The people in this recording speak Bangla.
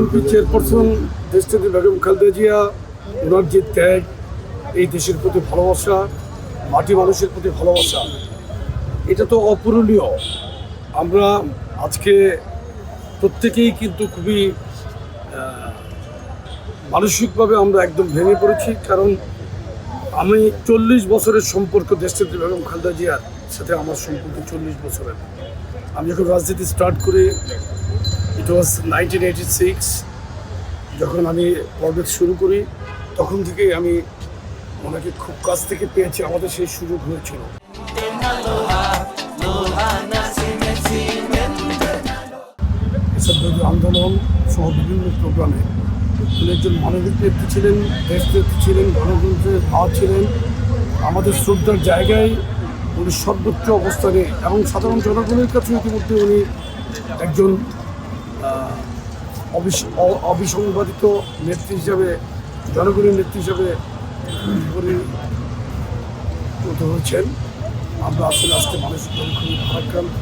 বিএনপি চেয়ারপারসন দেশনেত্রী বেগম খালেদা জিয়া, ওনার যে ত্যাগ, এই দেশের প্রতি ভালোবাসা, মাটি মানুষের প্রতি ভালোবাসা, এটা তো অপূরণীয়। আমরা আজকে প্রত্যেকেই কিন্তু খুবই মানসিকভাবে আমরা একদম ভেঙে পড়েছি। কারণ আমি 40 বছরের সম্পর্ক দেশনেত্রী বেগম খালেদা জিয়ার সাথে আমার সম্পর্ক 40 বছরের। আমি যখন রাজনীতি স্টার্ট করি, ইট ওয়াজ 1986, যখন আমি পর্বেট শুরু করি তখন থেকেই আমি ওনাকে খুব কাছ থেকে পেয়েছি, আমাদের সেই সুযোগ হয়েছিল। এসব আন্দোলন সহ বিভিন্ন প্রোগ্রামে উনি একজন মানবিক নেত্রী ছিলেন, দেশ নেত্রী ছিলেন, গণতন্ত্রের মা ছিলেন। আমাদের শ্রদ্ধার জায়গায় উনি সর্বোচ্চ অবস্থানে এবং সাধারণ জনগণের কাছে ইতিমধ্যে উনি একজন অবিসংবাদিত নেত্রী হিসাবে, জনগণের নেত্রী হিসাবে পরিণত হয়েছেন। আমরা আসলে আজকে মানসিকভাবে খুবই ভারাক্রান্ত।